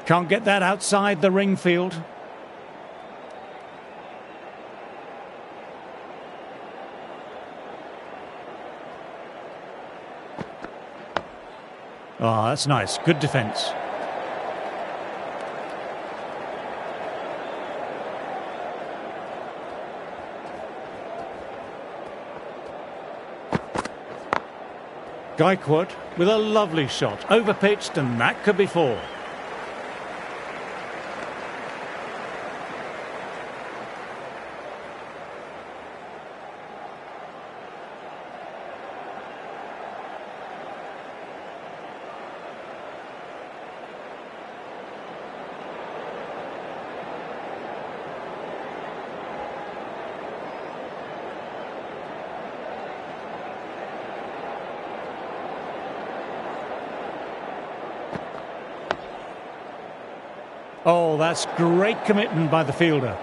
Can't get that outside the ring field. Oh, that's nice. Good defence. Gaikwad with a lovely shot. Overpitched, and that could be four. Oh, that's great commitment by the fielder.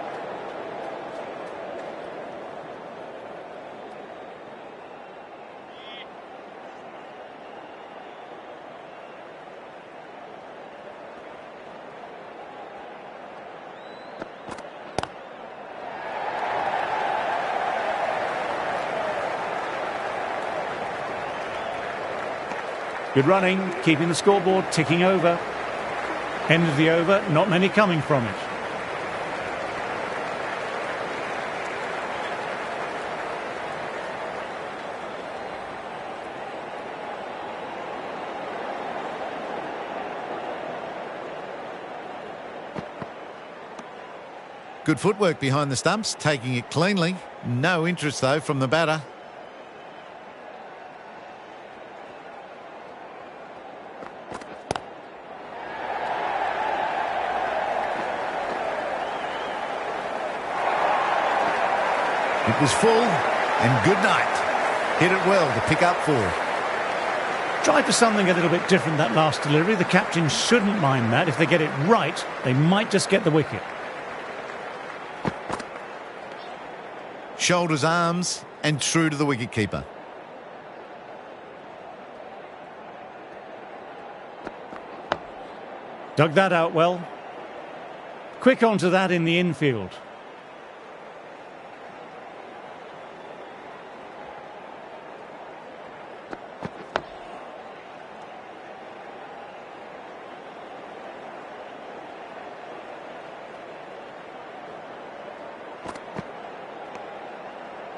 Good running, keeping the scoreboard ticking over. End of the over, not many coming from it. Good footwork behind the stumps, taking it cleanly. No interest, though, from the batter. It was full, and good night. Hit it well to pick up four. Tried for something a little bit different that last delivery. The captain shouldn't mind that. If they get it right, they might just get the wicket. Shoulders, arms, and true to the wicketkeeper. Dug that out well. Quick onto that in the infield.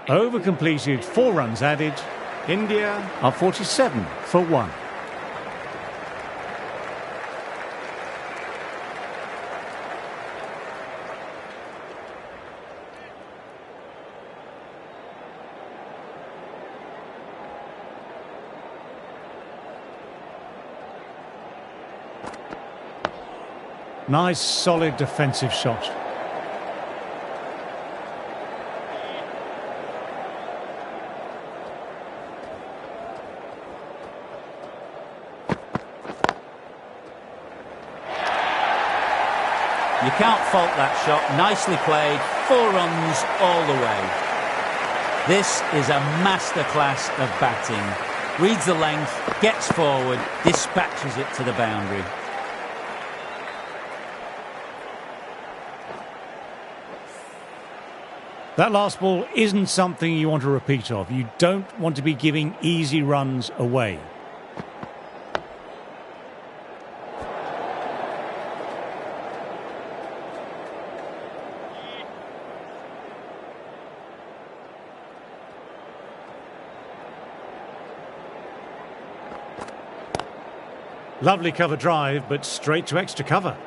Over completed, 4 runs added. India are 47 for 1. Nice, solid defensive shot. You can't fault that shot. Nicely played. 4 runs all the way. This is a masterclass of batting. Reads the length, gets forward, dispatches it to the boundary. That last ball isn't something you want to repeat of. You don't want to be giving easy runs away. Lovely cover drive, but straight to extra cover.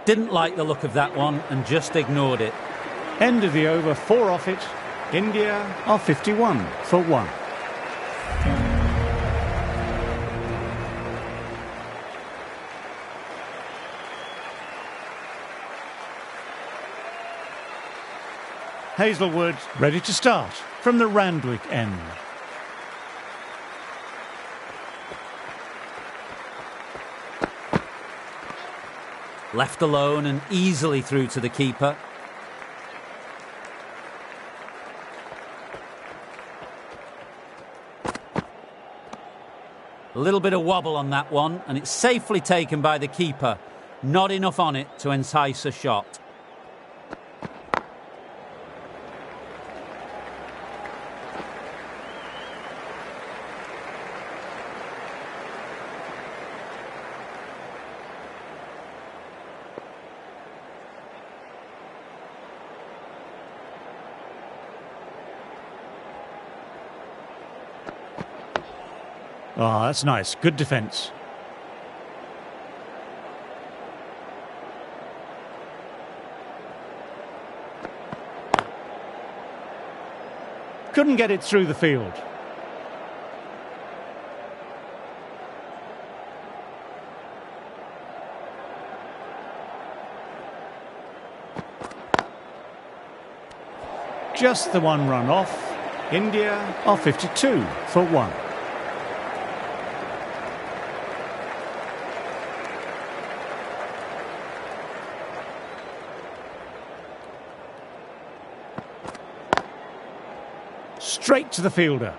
Didn't like the look of that one and just ignored it. End of the over, 4 off it. India are 51 for 1. Hazelwood ready to start from the Randwick end. Left alone and easily through to the keeper. A little bit of wobble on that one, and it's safely taken by the keeper. Not enough on it to entice a shot. Oh, that's nice. Good defence. Couldn't get it through the field. Just the one run off. India are 52 for 1. Straight to the fielder.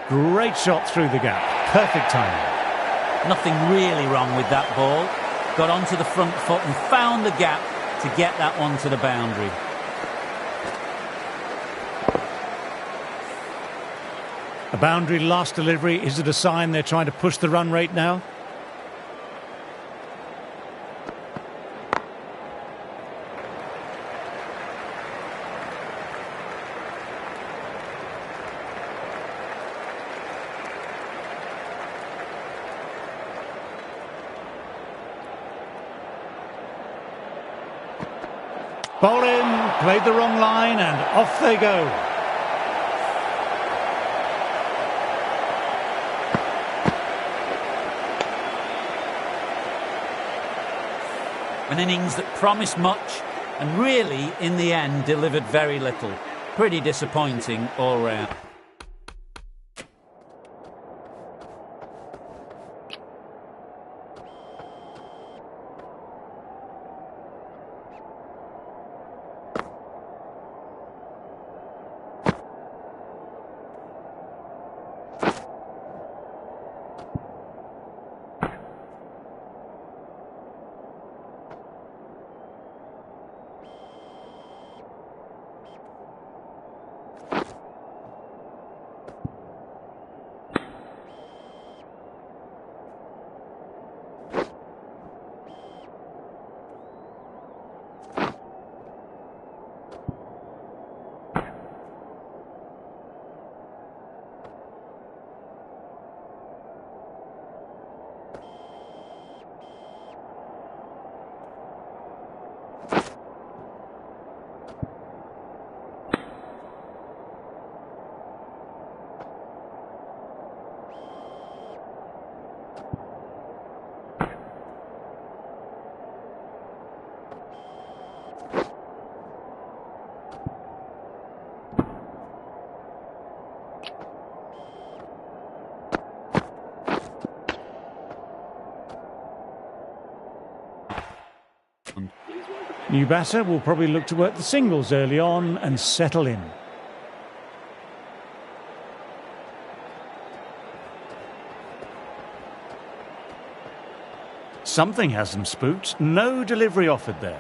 Great shot through the gap. Perfect timing. Nothing really wrong with that ball. Got onto the front foot and found the gap to get that one to the boundary. A boundary last delivery. Is it a sign they're trying to push the run rate now? Ball in, played the wrong line, and off they go. An innings that promised much and really, in the end, delivered very little. Pretty disappointing all round. New batter will probably look to work the singles early on and settle in. Something has them spooked. No delivery offered there.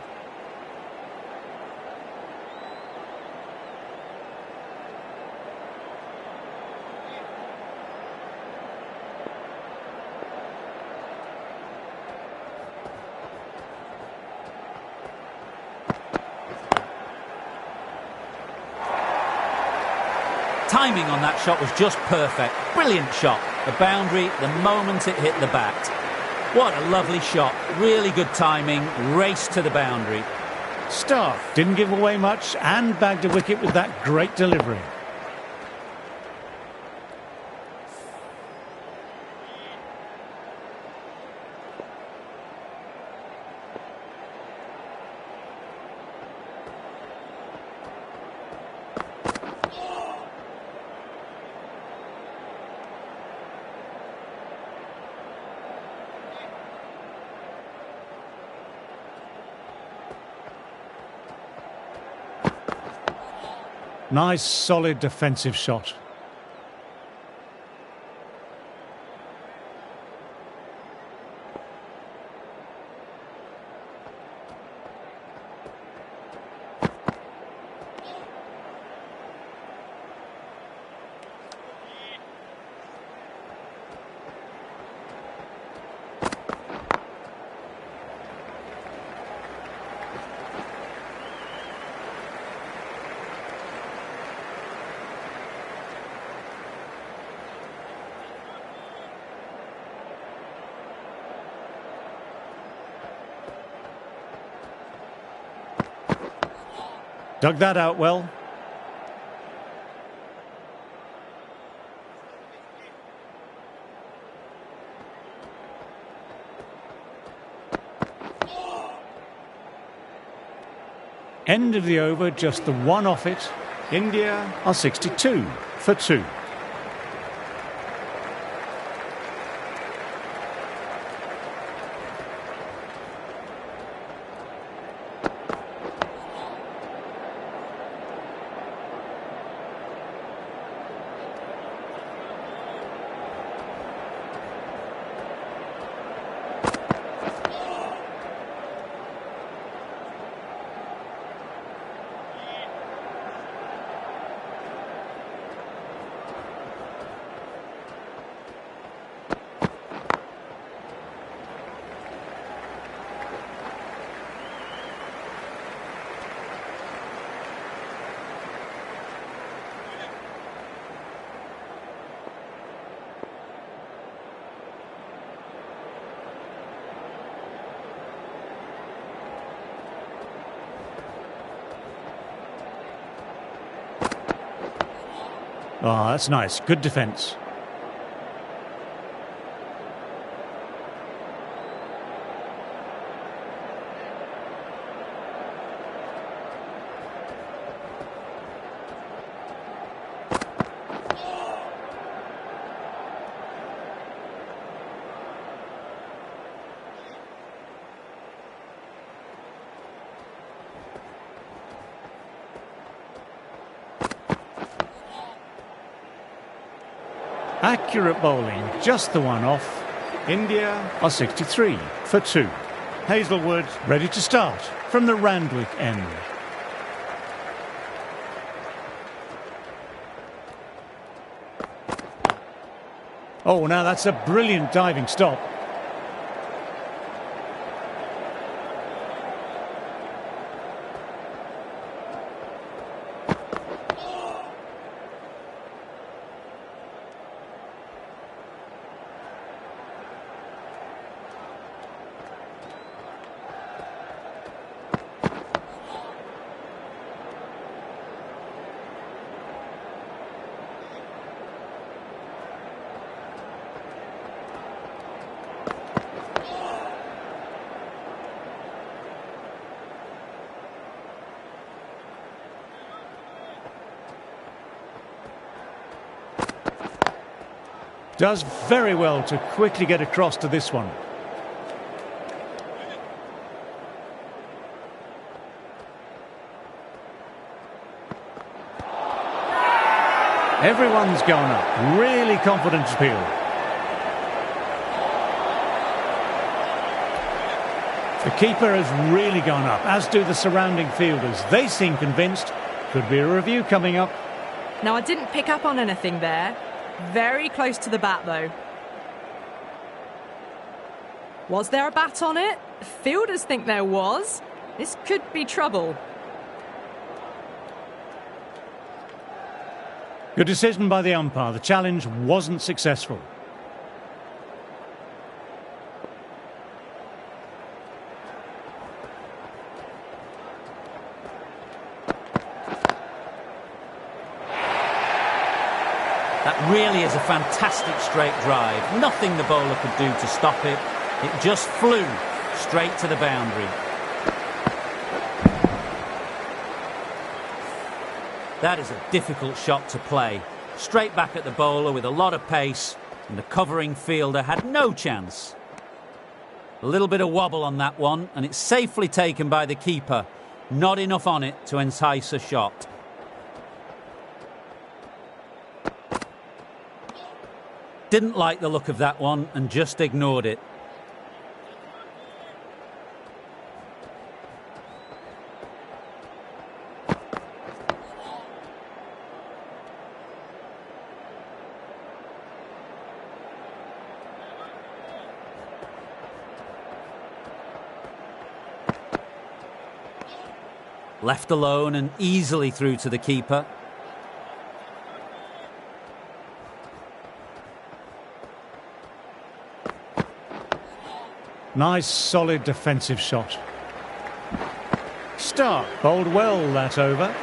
Timing on that shot was just perfect. Brilliant shot. The boundary the moment it hit the bat. What a lovely shot. Really good timing. Race to the boundary. Stark didn't give away much and bagged a wicket with that great delivery. Nice, solid defensive shot. Dug that out well. End of the over, just the one off it. India are 62 for 2. Oh, that's nice. Good defence. Accurate bowling, just the one off. India are 63 for 2. Hazlewood ready to start from the Randwick end. Oh, now that's a brilliant diving stop. Does very well to quickly get across to this one. Everyone's gone up. Really confident appeal. The keeper has really gone up, as do the surrounding fielders. They seem convinced. Could be a review coming up. Now, I didn't pick up on anything there. Very close to the bat, though. Was there a bat on it? Fielders think there was. This could be trouble. Good decision by the umpire. The challenge wasn't successful. That really is a fantastic straight drive. Nothing the bowler could do to stop it. It just flew straight to the boundary. That is a difficult shot to play. Straight back at the bowler with a lot of pace, and the covering fielder had no chance. A little bit of wobble on that one, and it's safely taken by the keeper. Not enough on it to entice a shot. Didn't like the look of that one and just ignored it. Left alone and easily through to the keeper. Nice, solid defensive shot. Stark bowled well that over.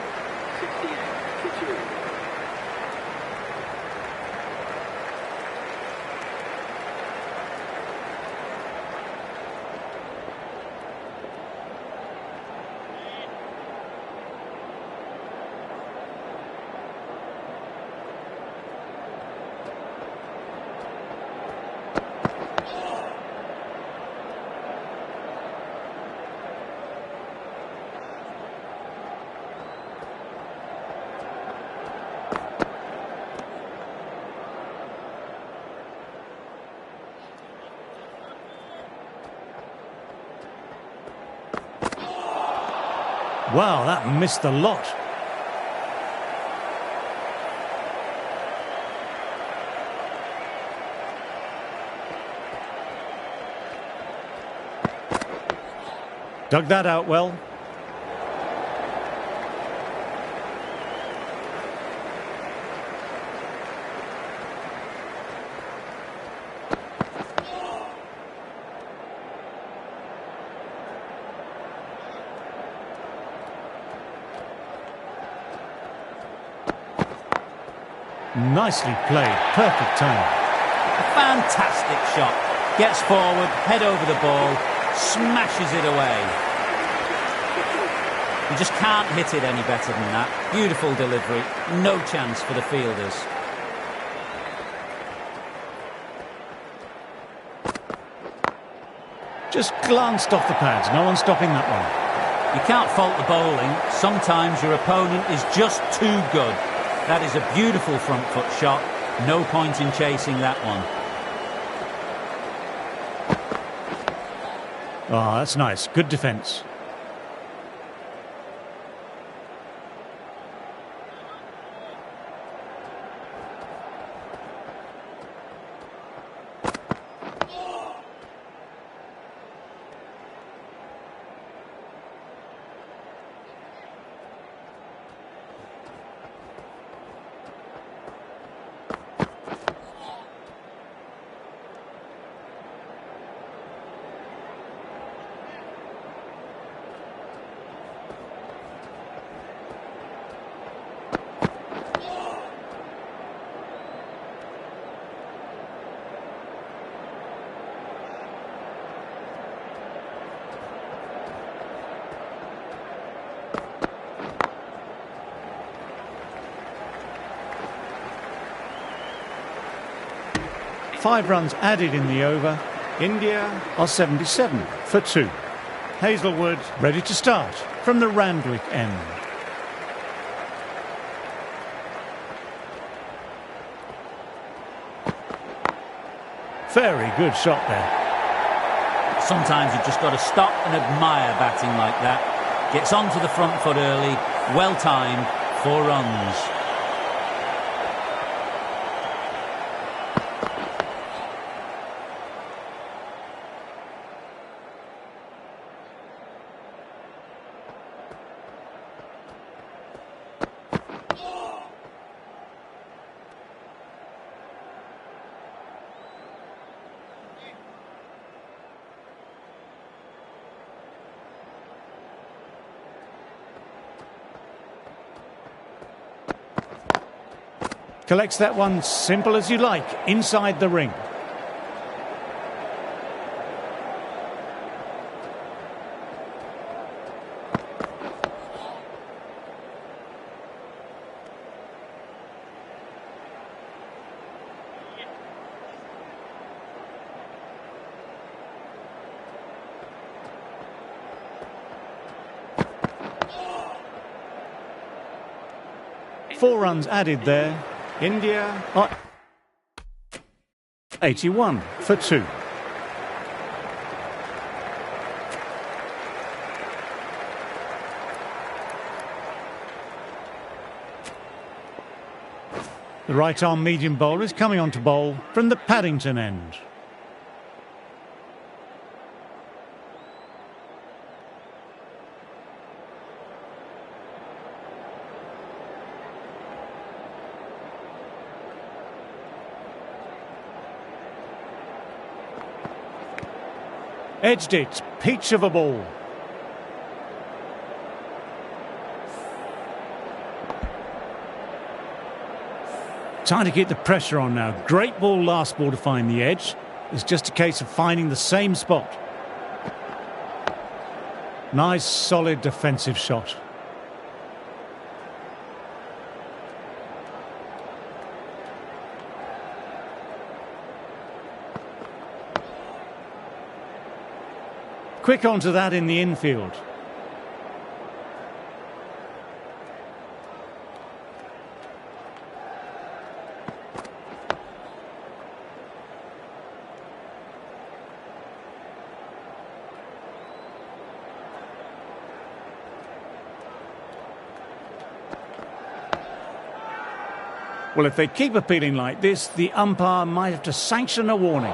Wow, that missed the lot. Dug that out well. Nicely played, perfect time. A fantastic shot. Gets forward, head over the ball, smashes it away. You just can't hit it any better than that. Beautiful delivery, no chance for the fielders. Just glanced off the pads, no one stopping that one. You can't fault the bowling. Sometimes your opponent is just too good. That is a beautiful front foot shot. No point in chasing that one. Oh, that's nice. Good defence. Five runs added in the over. India are 77 for 2. Hazlewood ready to start from the Randwick end. Very good shot there. Sometimes you've just got to stop and admire batting like that. Gets onto the front foot early, well timed, 4 runs. Collects that one simple as you like, inside the ring. Four runs added there. India are 81 for 2. The right-arm medium bowler is coming on to bowl from the Paddington end. Edged it, peach of a ball. Time to keep the pressure on now. Great ball last ball to find the edge. It's just a case of finding the same spot. Nice, solid defensive shot. Quick onto that in the infield. Well, if they keep appealing like this, the umpire might have to sanction a warning.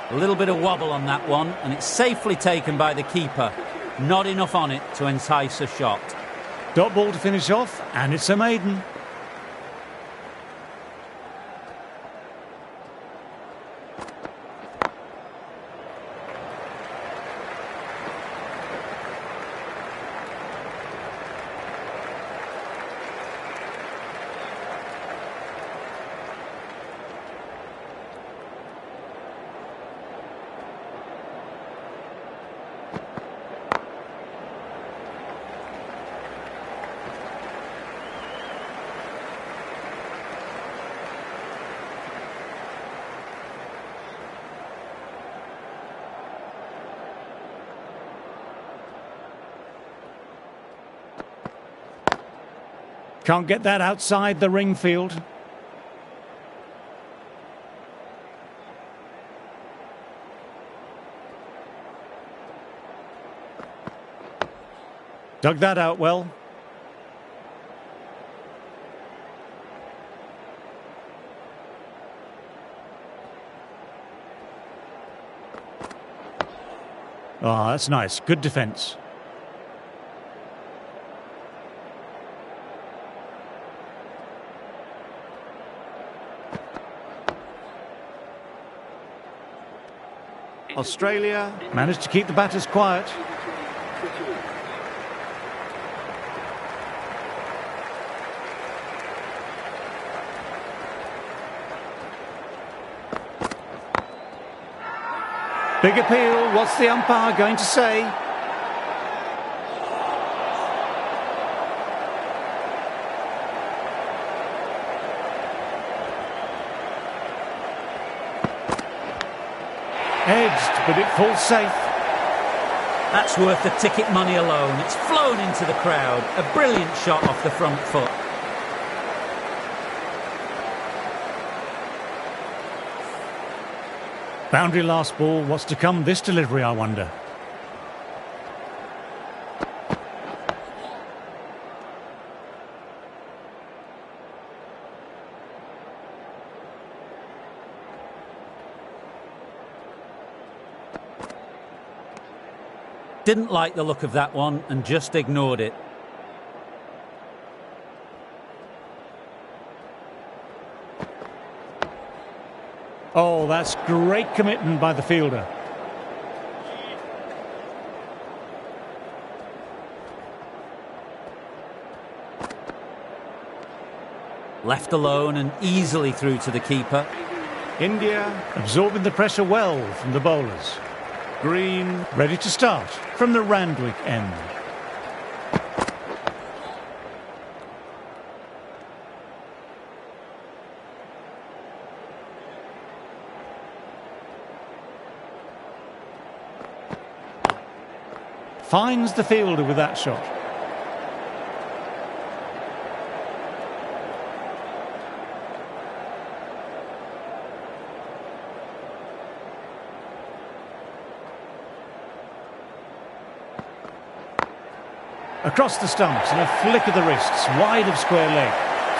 A little bit of wobble on that one, and it's safely taken by the keeper. Not enough on it to entice a shot. Dot ball to finish off, and it's a maiden. Can't get that outside the ring field. Dug that out well. Oh, that's nice. Good defence. Australia managed to keep the batters quiet. Big appeal. What's the umpire going to say? Edged, but it falls safe. That's worth the ticket money alone. It's flown into the crowd. A brilliant shot off the front foot. Boundary last ball. What's to come this delivery, I wonder? Didn't like the look of that one and just ignored it. Oh, that's great commitment by the fielder. Left alone and easily through to the keeper. India absorbing the pressure well from the bowlers. Green ready to start from the Randwick end. Finds the fielder with that shot. Across the stumps and a flick of the wrists, wide of square leg.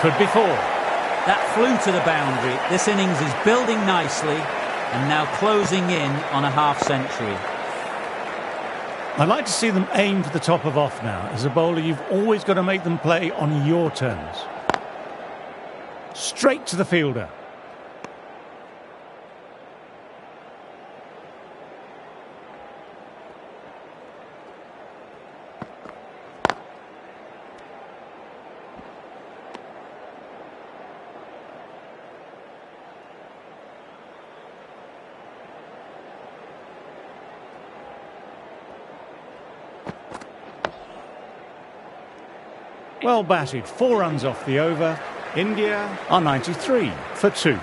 Could be 4. That flew to the boundary. This innings is building nicely and now closing in on a half-century. I'd like to see them aim for the top of off now. As a bowler, you've always got to make them play on your terms. Straight to the fielder. Well batted, 4 runs off the over. India are 93 for 2.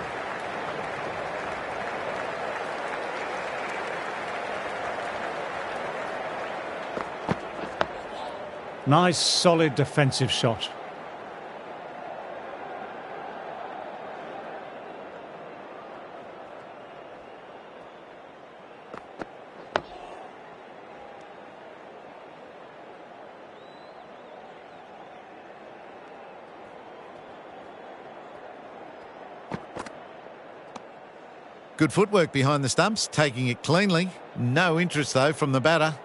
Nice, solid defensive shot. Good footwork behind the stumps, taking it cleanly. No interest, though, from the batter.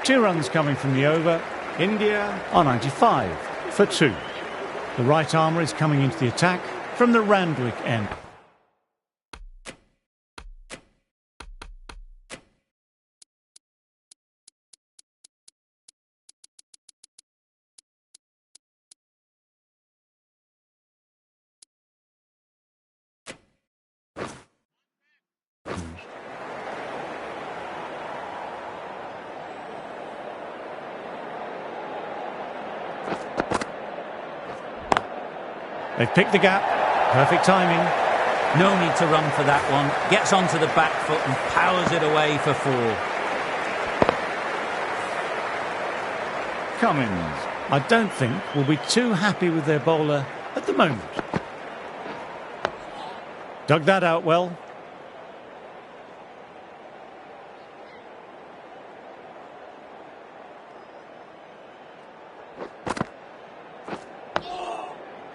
Two runs coming from the over. India are 95 for 2. The right armour is coming into the attack from the Randwick end. They've picked the gap. Perfect timing. No need to run for that one. Gets onto the back foot and powers it away for 4. Cummins, I don't think, will be too happy with their bowler at the moment. Dug that out well.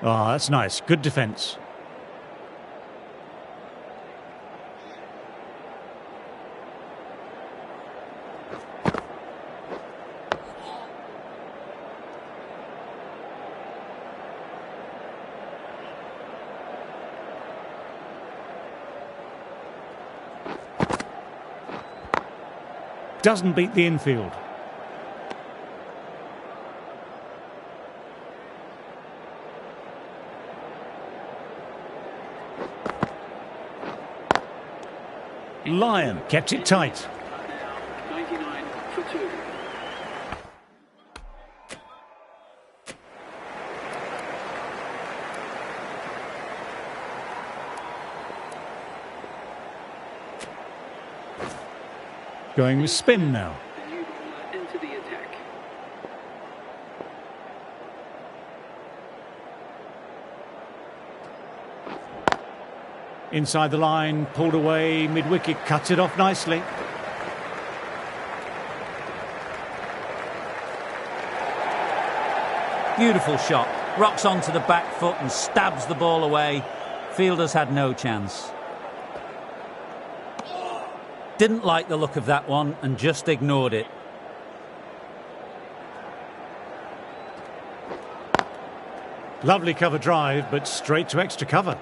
Oh, that's nice. Good defence. Doesn't beat the infield. Lyon kept it tight. 99 for 2. Going with spin now. The new bowler into the attack. Inside the line, pulled away, mid-wicket, cuts it off nicely. Beautiful shot. Rocks onto the back foot and stabs the ball away. Fielders had no chance. Didn't like the look of that one and just ignored it. Lovely cover drive, but straight to extra cover.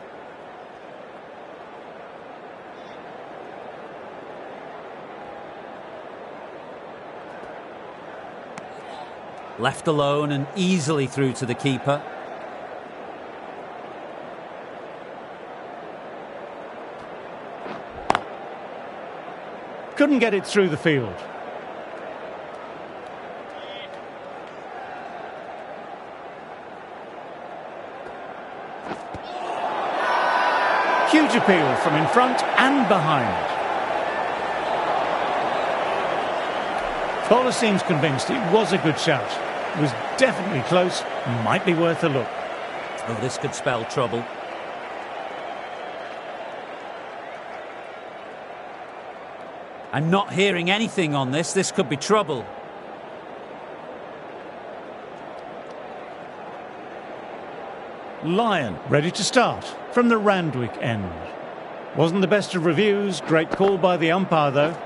Left alone and easily through to the keeper. Couldn't get it through the field. Huge appeal from in front and behind. Fowler seems convinced it was a good shout. It was definitely close, might be worth a look. Oh, this could spell trouble. I'm not hearing anything on this. This could be trouble. Lyon ready to start from the Randwick end. Wasn't the best of reviews. Great call by the umpire, though.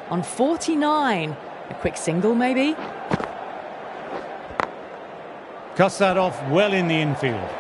On 49. A quick single, maybe? Cuts that off well in the infield.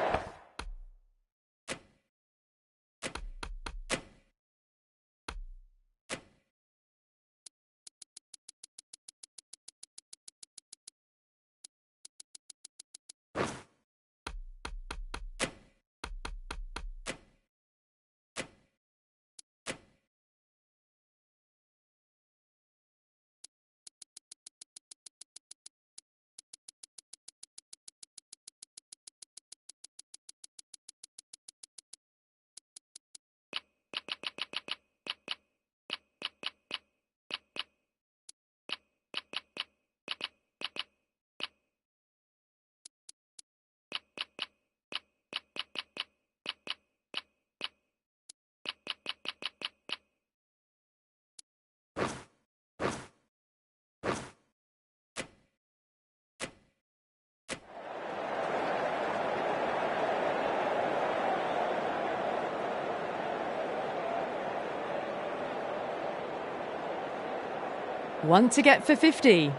One to get for 50.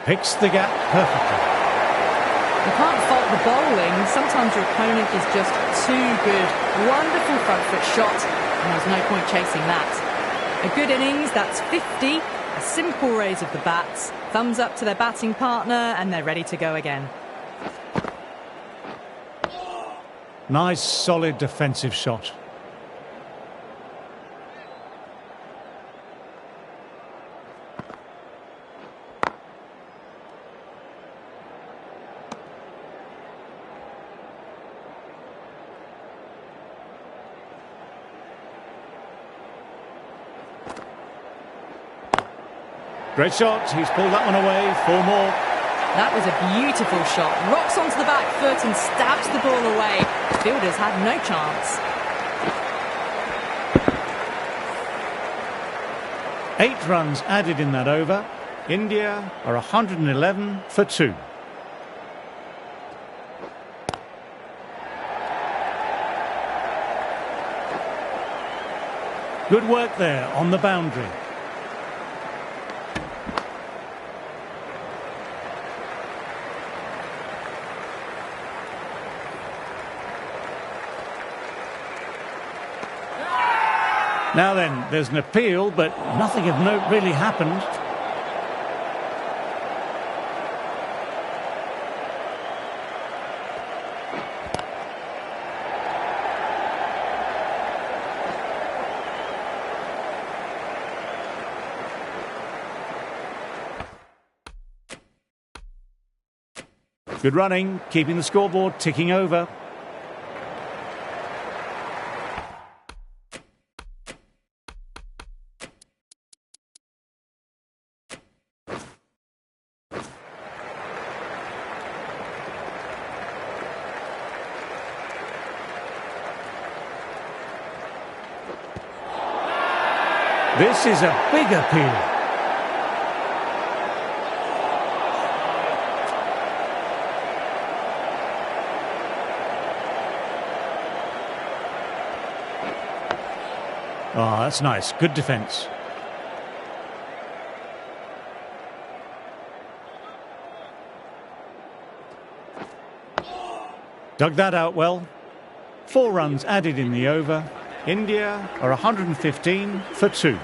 Picks the gap perfectly. You can't fault the bowling. Sometimes your opponent is just too good. Wonderful front foot shot, and there's no point chasing that. A good innings, that's 50. A simple raise of the bats. Thumbs up to their batting partner, and they're ready to go again. Nice, solid defensive shot. Great shot, he's pulled that one away, 4 more. That was a beautiful shot. Rocks onto the back foot and stabs the ball away. Fielders had no chance. 8 runs added in that over. India are 111 for 2. Good work there on the boundary. Now then, there's an appeal, but nothing of note really happened. Good running, keeping the scoreboard ticking over. This is a big appeal. Oh, that's nice. Good defence. Dug that out well. 4 runs added in the over. India are 115 for 2.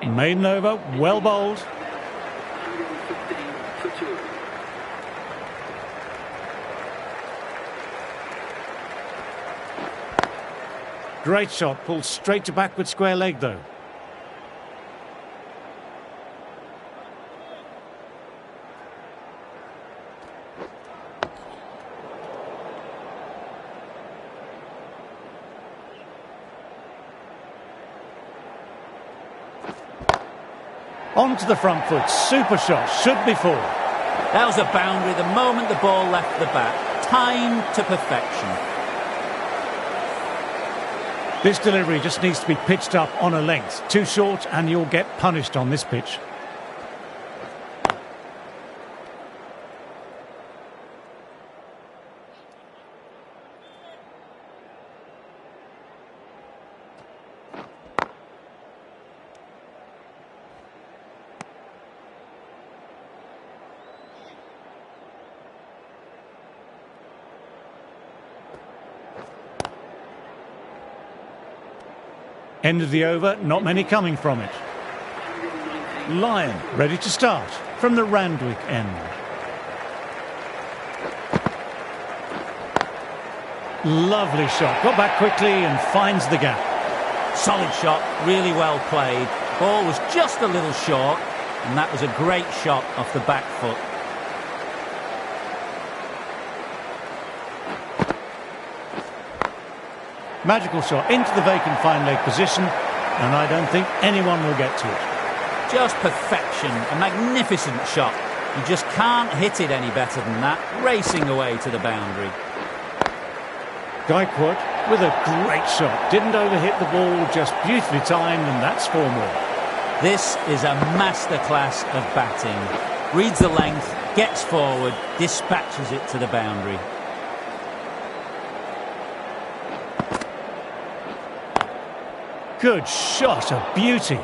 Maiden over, well bowled. 115 for 2. Great shot, pulled straight to backward square leg though. Onto the front foot, super shot, should be 4. That was a boundary the moment the ball left the bat. Timed to perfection. This delivery just needs to be pitched up on a length. Too short and you'll get punished on this pitch. End of the over, not many coming from it. Lyon ready to start from the Randwick end. Lovely shot, got back quickly and finds the gap. Solid shot, really well played. Ball was just a little short, and that was a great shot off the back foot. Magical shot into the vacant fine leg position, and I don't think anyone will get to it. Just perfection, a magnificent shot. You just can't hit it any better than that, racing away to the boundary. Gaikwad with a great shot, didn't overhit the ball, just beautifully timed, and that's 4 more. This is a masterclass of batting. Reads the length, gets forward, dispatches it to the boundary. Good shot, a beauty.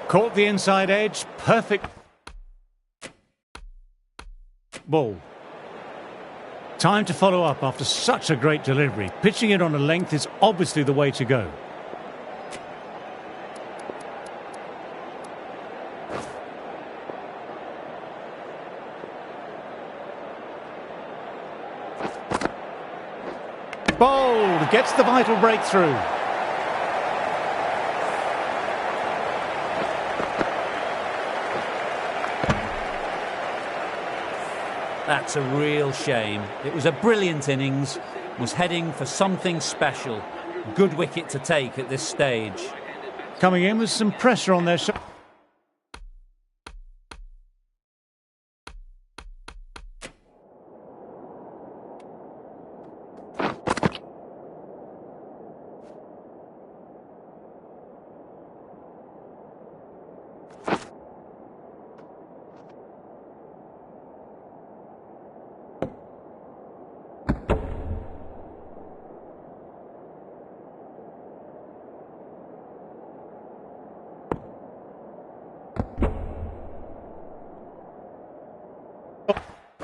Caught the inside edge, perfect ball. Time to follow up after such a great delivery. Pitching it on a length is obviously the way to go. Bowled, gets the vital breakthrough. That's a real shame. It was a brilliant innings, was heading for something special. Good wicket to take at this stage. Coming in with some pressure on their shot.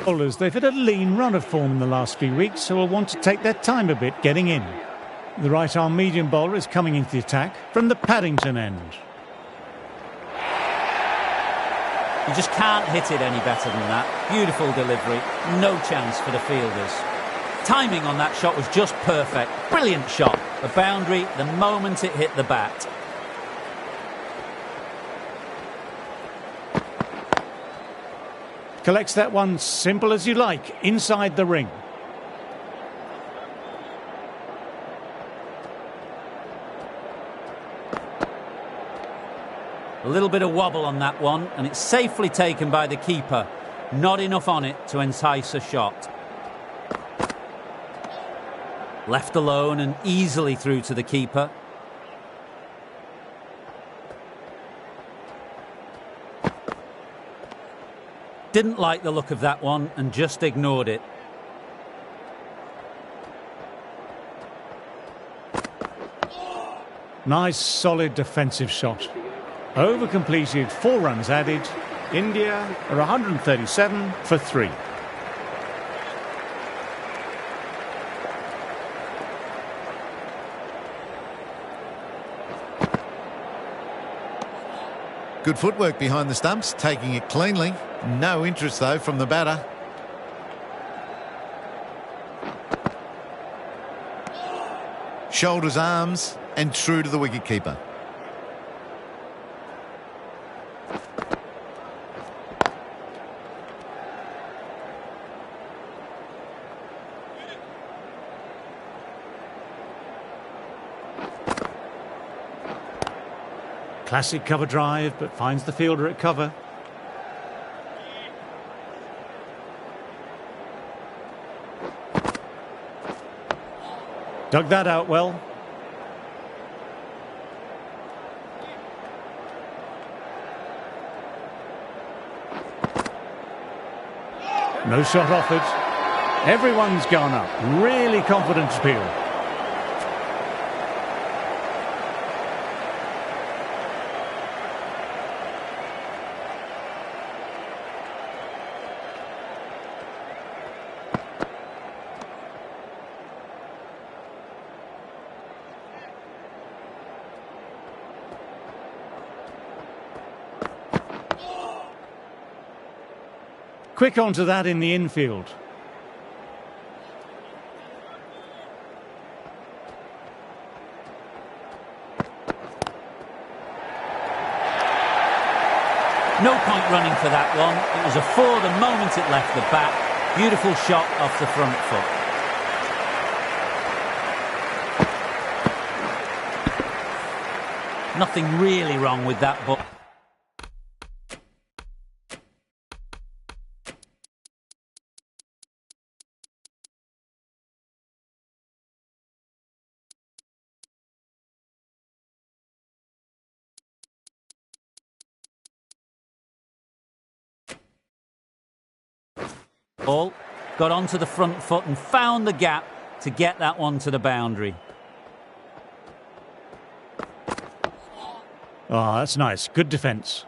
Bowlers, they've had a lean run of form in the last few weeks, so will want to take their time a bit getting in. The right-arm medium bowler is coming into the attack from the Paddington end. You just can't hit it any better than that. Beautiful delivery, no chance for the fielders. Timing on that shot was just perfect. Brilliant shot. A boundary the moment it hit the bat. Collects that one simple as you like, inside the ring. A little bit of wobble on that one, and it's safely taken by the keeper. Not enough on it to entice a shot. Left alone and easily through to the keeper. Didn't like the look of that one and just ignored it. Nice, solid defensive shot. Over completed, 4 runs added. India are 137 for 3. Good footwork behind the stumps, taking it cleanly. No interest, though, from the batter. Shoulders, arms, and true to the wicketkeeper. Classic cover drive, but finds the fielder at cover. Dug that out well. No shot offered. Everyone's gone up. Really confident appeal. Quick onto that in the infield. No point running for that one. It was a 4 the moment it left the bat. Beautiful shot off the front foot. Nothing really wrong with that, but ball got onto the front foot and found the gap to get that one to the boundary. Oh, that's nice. Good defence.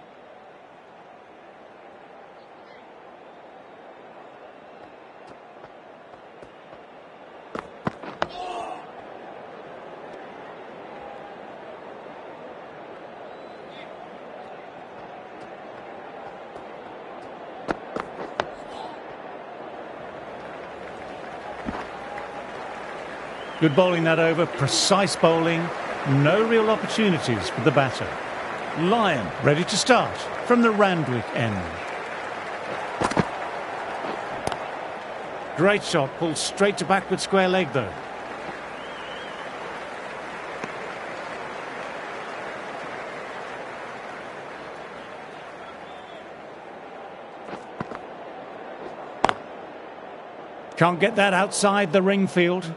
Good bowling that over, precise bowling, no real opportunities for the batter. Lyon ready to start from the Randwick end. Great shot, pulled straight to backward square leg though. Can't get that outside the ring field.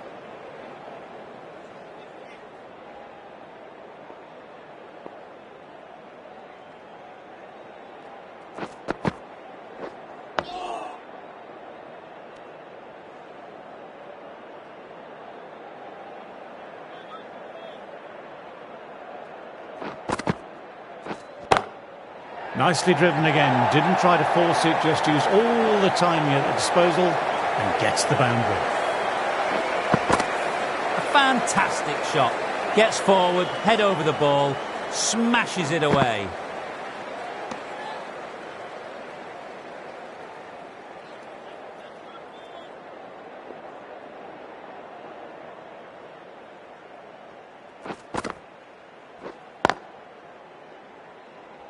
Nicely driven again. Didn't try to force it, just used all the time he had at disposal and gets the boundary. A fantastic shot. Gets forward, head over the ball, smashes it away.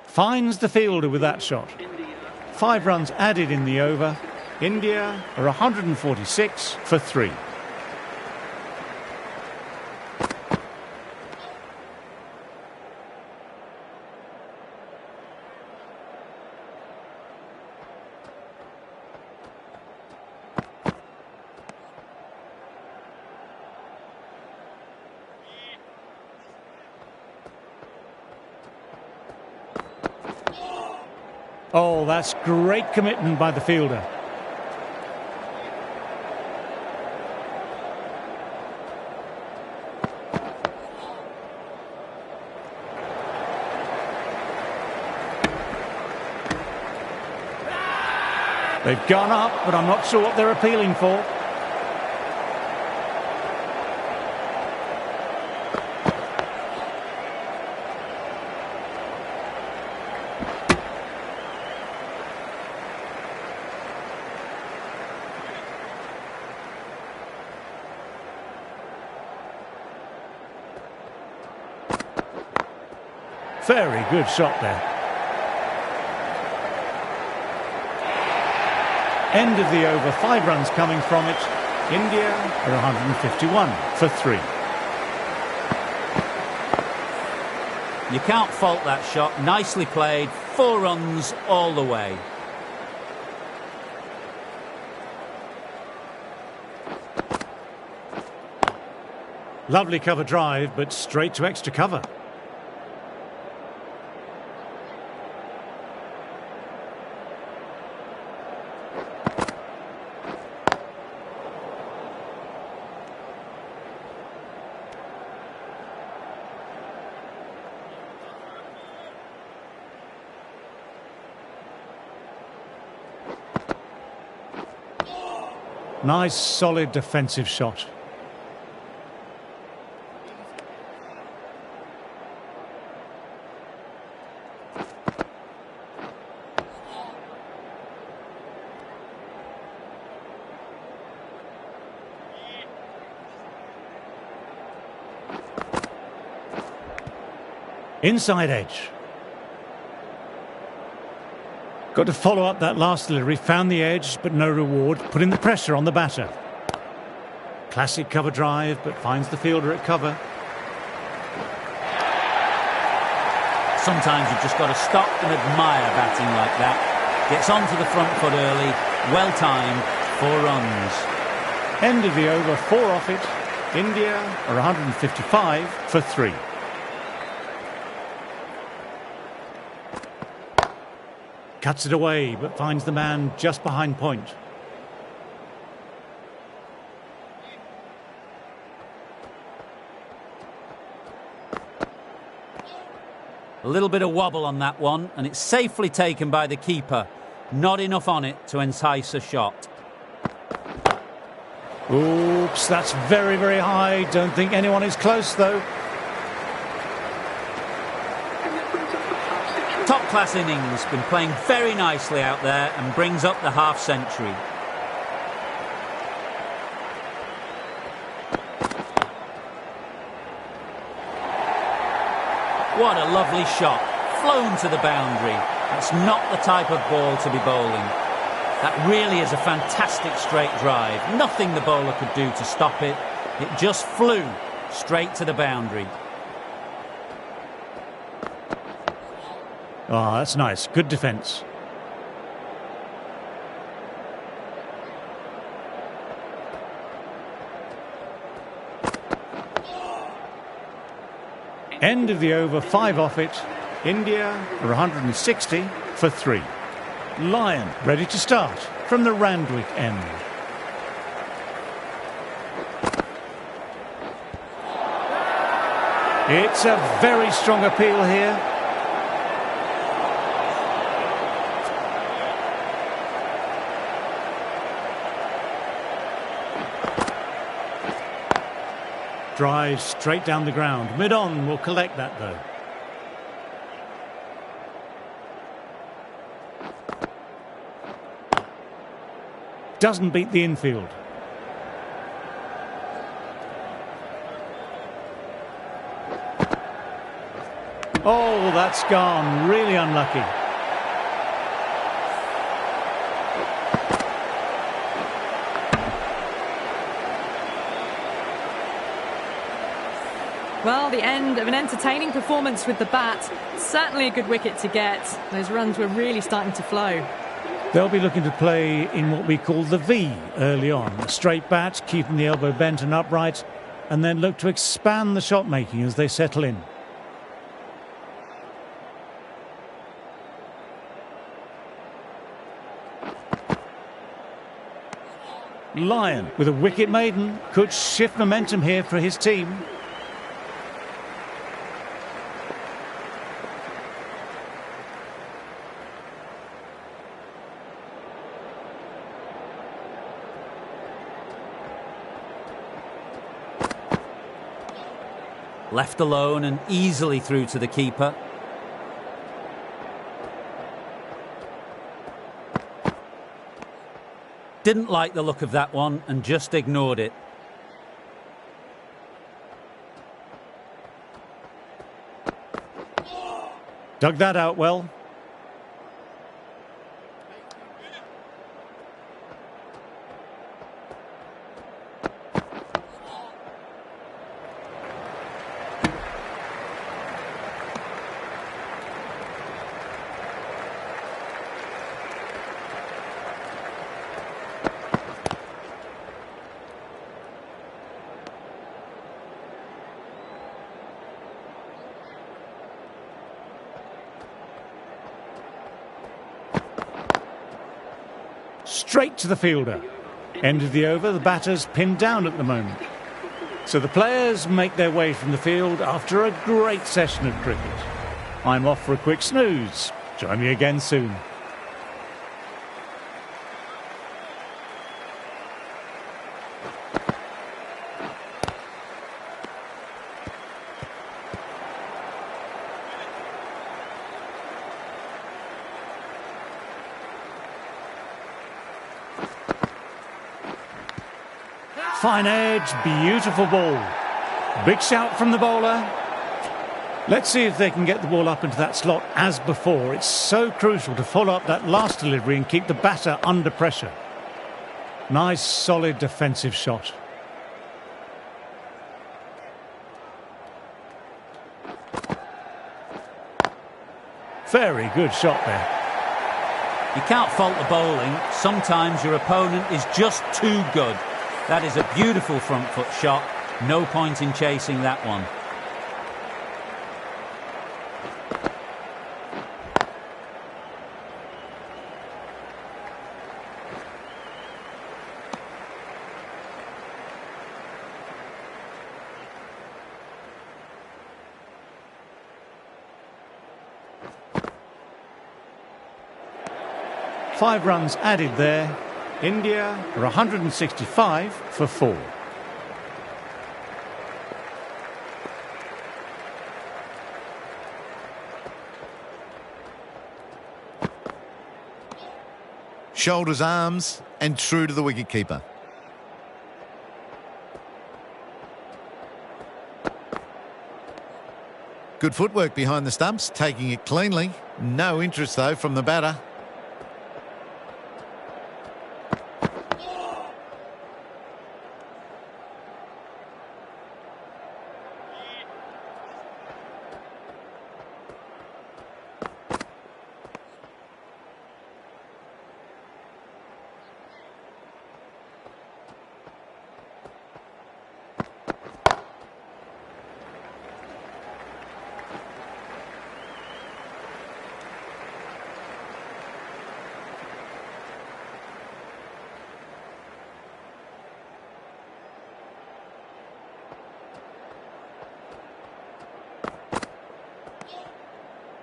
Finds the fielder with that shot. 5 runs added in the over. India are 146 for 3. Oh, that's great commitment by the fielder. They've gone up, but I'm not sure what they're appealing for. Very good shot there. End of the over, 5 runs coming from it. India are 151 for 3. You can't fault that shot. Nicely played. 4 runs all the way. Lovely cover drive, but straight to extra cover. Nice, solid defensive shot. Inside edge. Got to follow up that last delivery, found the edge, but no reward, putting the pressure on the batter. Classic cover drive, but finds the fielder at cover. Sometimes you've just got to stop and admire batting like that. Gets onto the front foot early, well timed, 4 runs. End of the over, 4 off it. India are 155 for 3. Cuts it away, but finds the man just behind point. A little bit of wobble on that one, and it's safely taken by the keeper. Not enough on it to entice a shot. Oops, that's very, very high. Don't think anyone is close, though. Top-class innings, been playing very nicely out there and brings up the half-century. What a lovely shot, flown to the boundary. That's not the type of ball to be bowling. That really is a fantastic straight drive. Nothing the bowler could do to stop it. It just flew straight to the boundary. Oh, that's nice. Good defence. End of the over, 5 off it. India are 160 for 3. Lyon ready to start from the Randwick end. It's a very strong appeal here. Drive straight down the ground. Mid-on will collect that though. Doesn't beat the infield. Oh, that's gone. Really unlucky. Well, the end of an entertaining performance with the bat. Certainly a good wicket to get. Those runs were really starting to flow. They'll be looking to play in what we call the V early on. A straight bat, keeping the elbow bent and upright, and then look to expand the shot making as they settle in. Lyon with a wicket maiden could shift momentum here for his team. Left alone and easily through to the keeper. Didn't like the look of that one and just ignored it. Dug that out well. Straight to the fielder. End of the over, the batter's pinned down at the moment. So the players make their way from the field after a great session of cricket. I'm off for a quick snooze. Join me again soon. Fine edge, beautiful ball. Big shout from the bowler. Let's see if they can get the ball up into that slot as before. It's so crucial to follow up that last delivery and keep the batter under pressure. Nice, solid defensive shot. Very good shot there. You can't fault the bowling. Sometimes your opponent is just too good. That is a beautiful front foot shot. No point in chasing that one. Five runs added there. India are 165 for 4. Shoulders, arms, and true to the wicketkeeper. Good footwork behind the stumps, taking it cleanly. No interest, though, from the batter.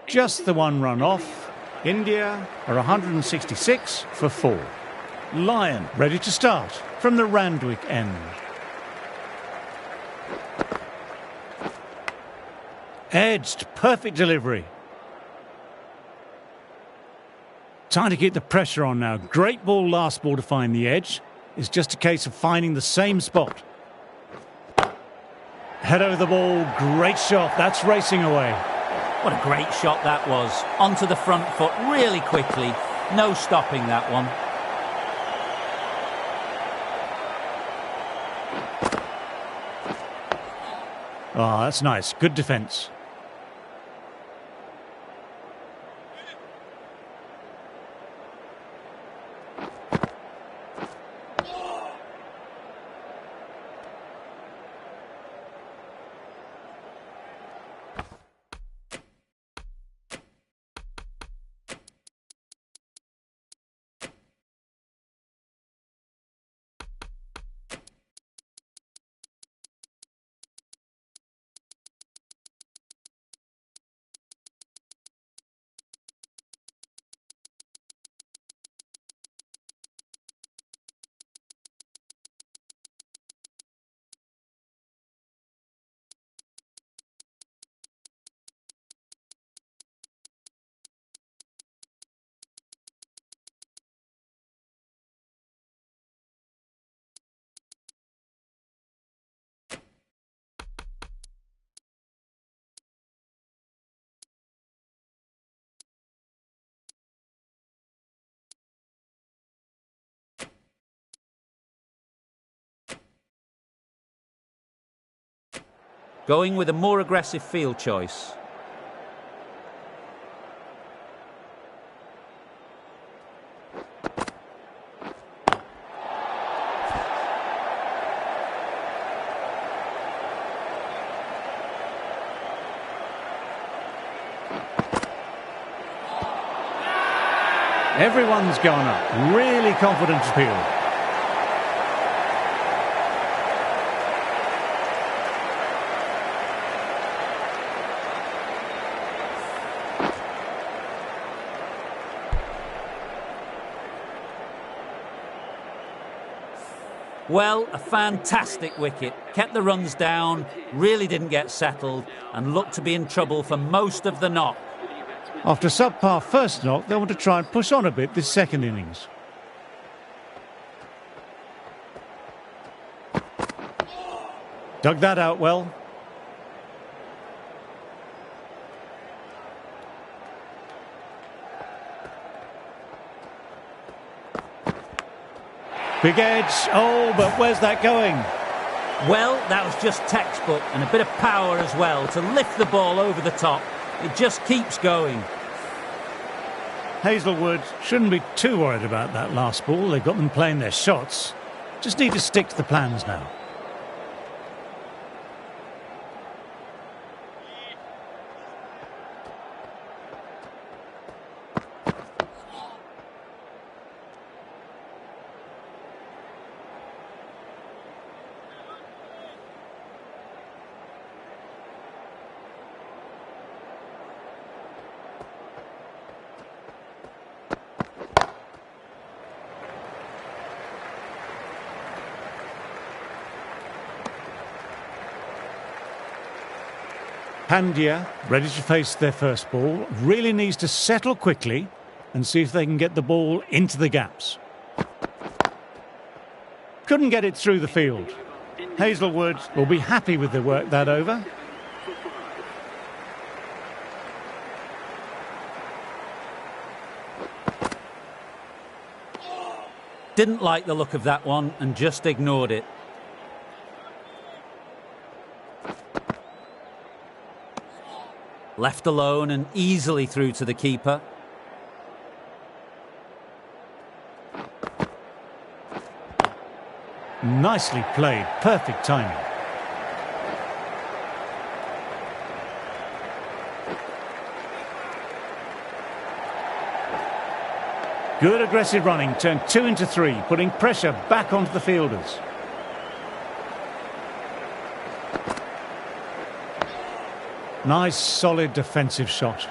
Just the one run off. India are 166 for 4. Lyon ready to start from the Randwick end. Edged, perfect delivery. Time to keep the pressure on now. Great ball, last ball to find the edge. It's just a case of finding the same spot. Head over the ball, great shot. That's racing away. What a great shot that was. Onto the front foot really quickly. No stopping that one. Oh, that's nice. Good defence. Going with a more aggressive field choice. Everyone's gone up. Really confident appeal. Well, a fantastic wicket. Kept the runs down, really didn't get settled, and looked to be in trouble for most of the knock. After a subpar first knock, they want to try and push on a bit this second innings. Dug that out well. Big edge. Oh, but where's that going? Well, that was just textbook, and a bit of power as well to lift the ball over the top. It just keeps going. Hazlewood shouldn't be too worried about that last ball. They've got them playing their shots. Just need to stick to the plans now. Pandya, ready to face their first ball, really needs to settle quickly and see if they can get the ball into the gaps. Couldn't get it through the field. Hazlewood will be happy with the work that over. Didn't like the look of that one and just ignored it. Left alone and easily through to the keeper. Nicely played, perfect timing. Good aggressive running, turned 2 into 3, putting pressure back onto the fielders. Nice, solid defensive shot.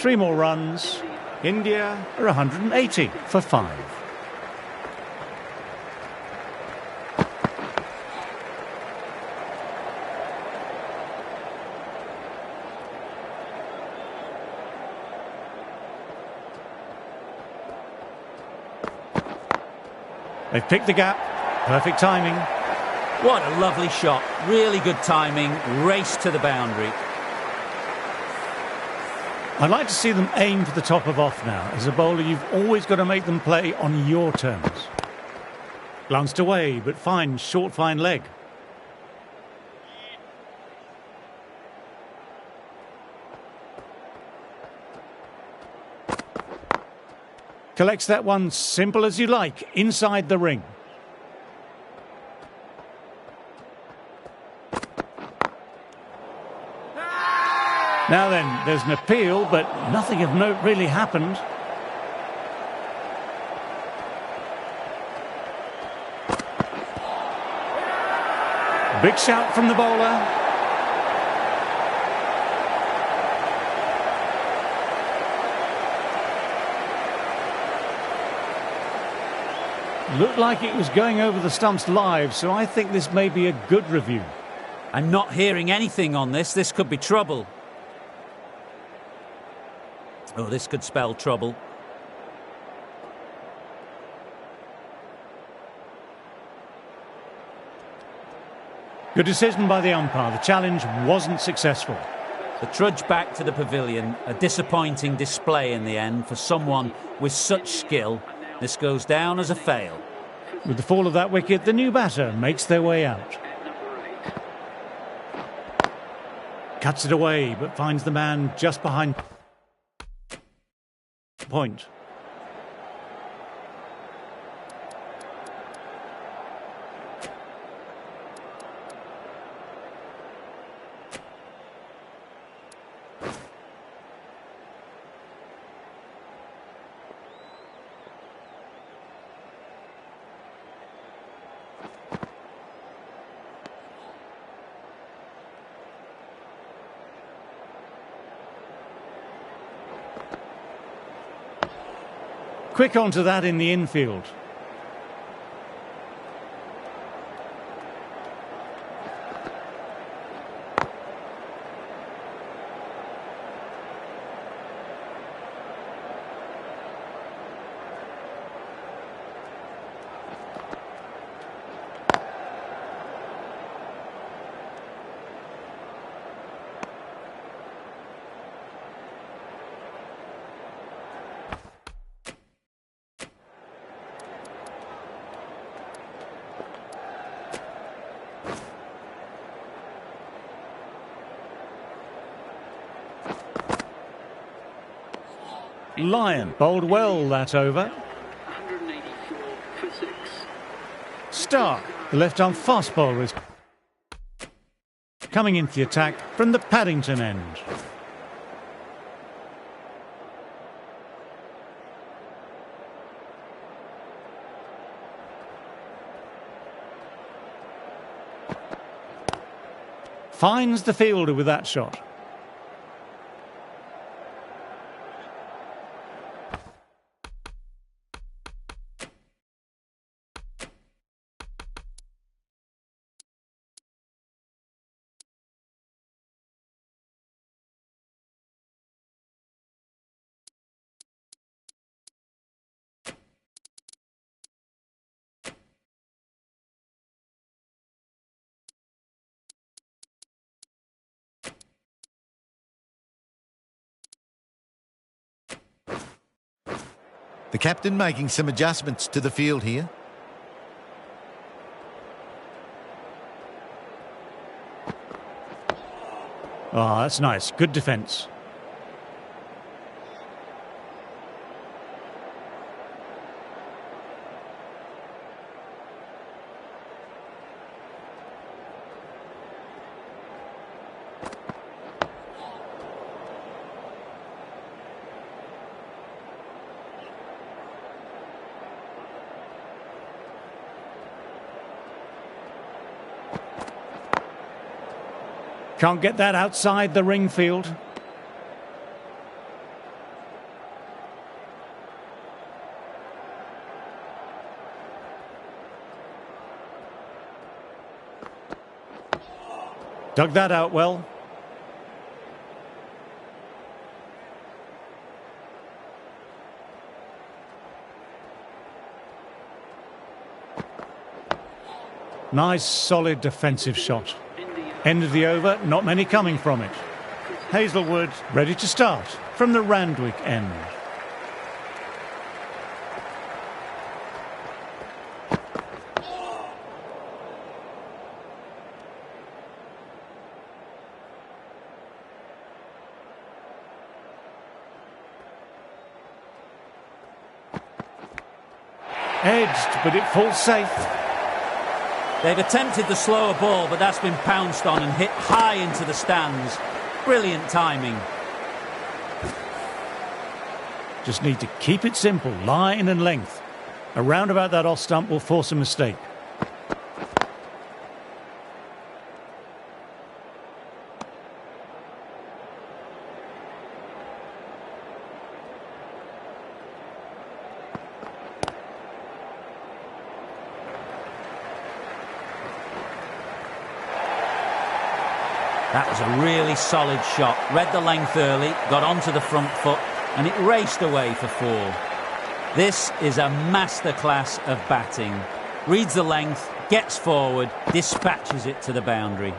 3 more runs. India are 180 for 5. They've picked the gap. Perfect timing. What a lovely shot. Really good timing. Race to the boundary. I'd like to see them aim for the top of off now. As a bowler, you've always got to make them play on your terms. Glanced away, but finds short fine leg. Collects that one simple as you like, inside the ring. Now then, there's an appeal, but nothing of note really happened. Big shout from the bowler. Looked like it was going over the stumps live, so I think this may be a good review. I'm not hearing anything on this. This could be trouble. Oh, this could spell trouble. Good decision by the umpire. The challenge wasn't successful. The trudge back to the pavilion. A disappointing display in the end for someone with such skill. This goes down as a fail. With the fall of that wicket, the new batter makes their way out. Cuts it away, but finds the man just behind point. Quick onto that in the infield. Lyon bowled well that over. 184 for 6. Stark, the left-arm fast bowler, is coming into the attack from the Paddington end. Finds the fielder with that shot. The captain making some adjustments to the field here. Oh, that's nice. Good defence. Can't get that outside the ring field. Dug that out well. Nice, solid defensive shot. End of the over, not many coming from it. Hazelwood ready to start from the Randwick end. Edged, but it falls safe. They've attempted the slower ball, but that's been pounced on and hit high into the stands. Brilliant timing. Just need to keep it simple, line and length. A roundabout that off stump will force a mistake. That was a really solid shot. Read the length early, got onto the front foot, and it raced away for 4. This is a masterclass of batting. Reads the length, gets forward, dispatches it to the boundary.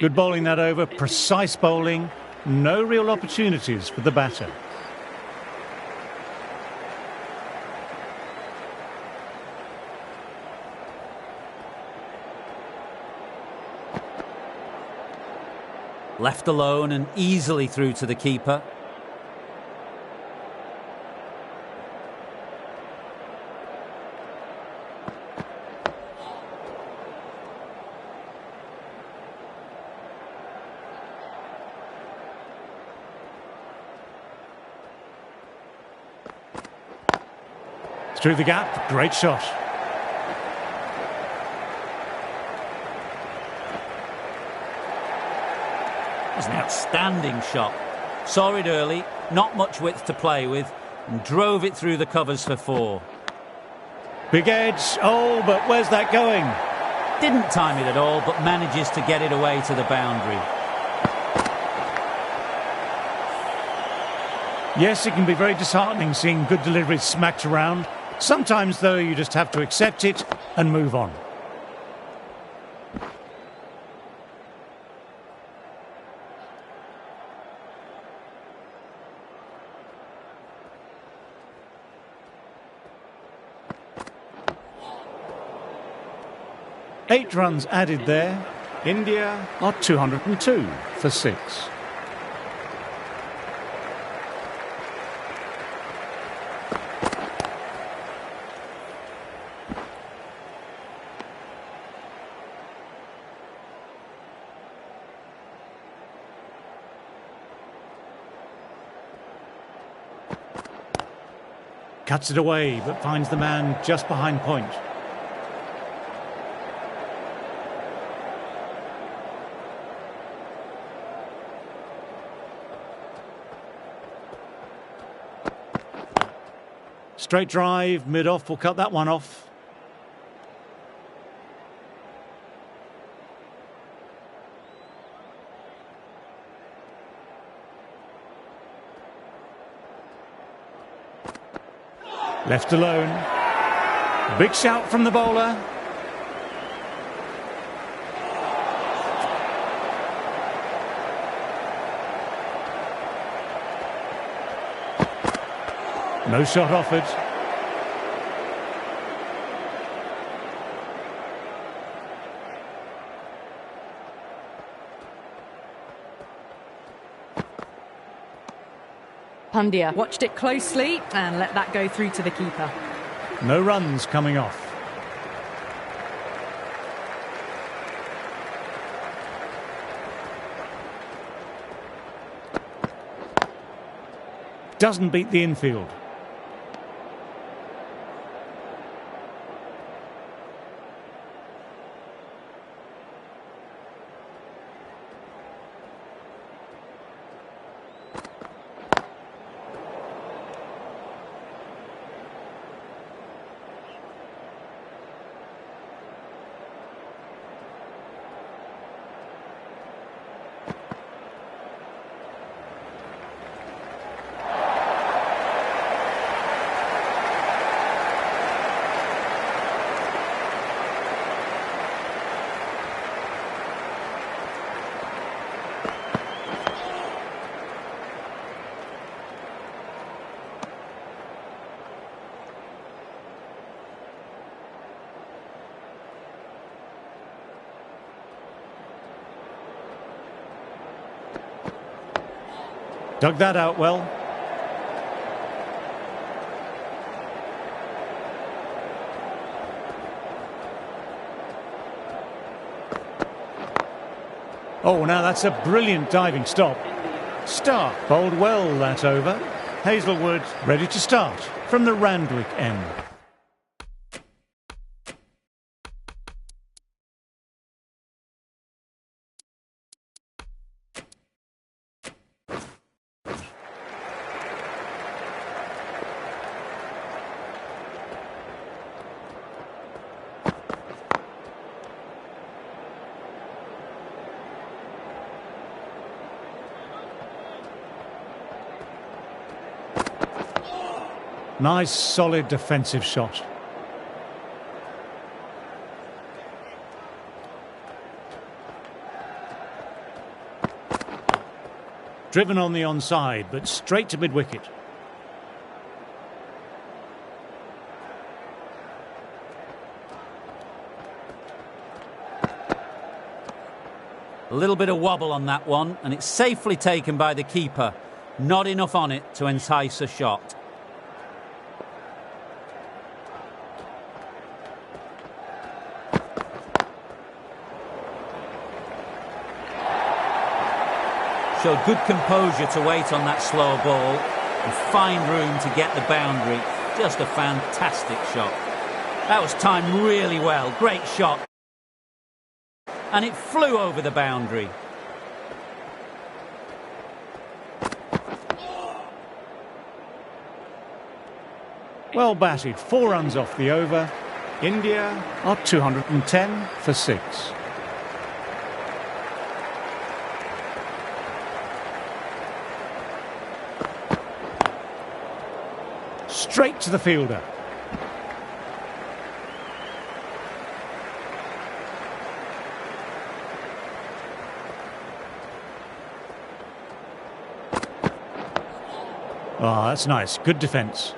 Good bowling that over, precise bowling, no real opportunities for the batter. Left alone and easily through to the keeper. Through the gap, great shot. It was an outstanding shot. Saw it early, not much width to play with, and drove it through the covers for 4. Big edge, oh, but where's that going? Didn't time it at all, but manages to get it away to the boundary. Yes, it can be very disheartening seeing good deliveries smacked around. Sometimes, though, you just have to accept it and move on. Eight runs added there. India are 202 for 6. Cuts it away, but finds the man just behind point. Straight drive, mid-off, will cut that one off. Left alone. Big shout from the bowler. No shot offered. Pandya watched it closely and let that go through to the keeper. No runs coming off. Doesn't beat the infield. Dug that out well. Oh, now that's a brilliant diving stop. Stark bowled well that over. Hazlewood ready to start from the Randwick end. Nice, solid defensive shot. Driven on the onside, but straight to mid-wicket. A little bit of wobble on that one, and it's safely taken by the keeper. Not enough on it to entice a shot. Showed good composure to wait on that slower ball and find room to get the boundary. Just a fantastic shot. That was timed really well. Great shot. And it flew over the boundary. Well batted, 4 runs off the over. India are 210 for 6. Straight to the fielder. Oh, that's nice. Good defence.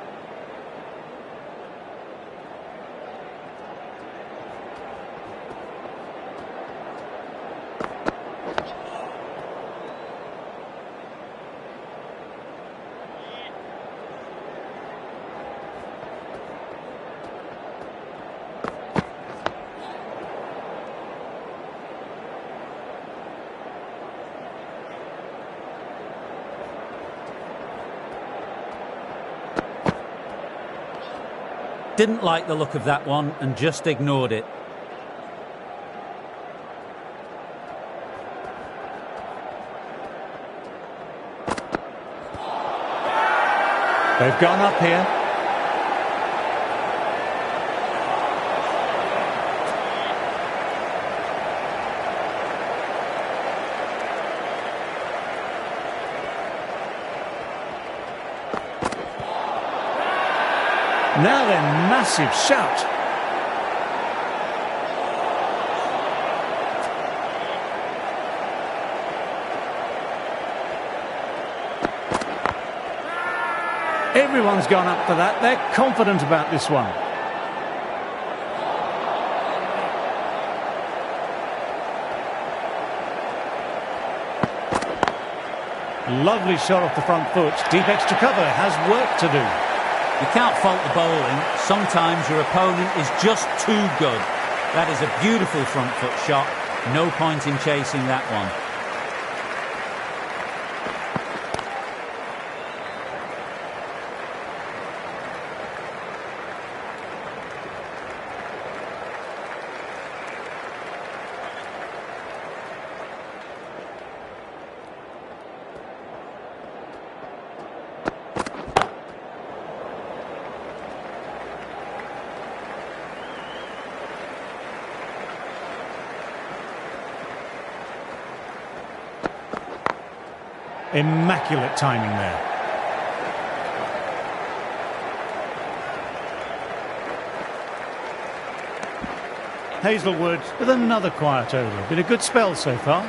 Didn't like the look of that one and just ignored it. They've gone up here. Now then, massive shout. Everyone's gone up for that. They're confident about this one. Lovely shot off the front foot. Deep extra cover has work to do. You can't fault the bowling. Sometimes your opponent is just too good. That is a beautiful front foot shot. No point in chasing that one. Immaculate timing there. Hazlewood with another quiet over. Been a good spell so far.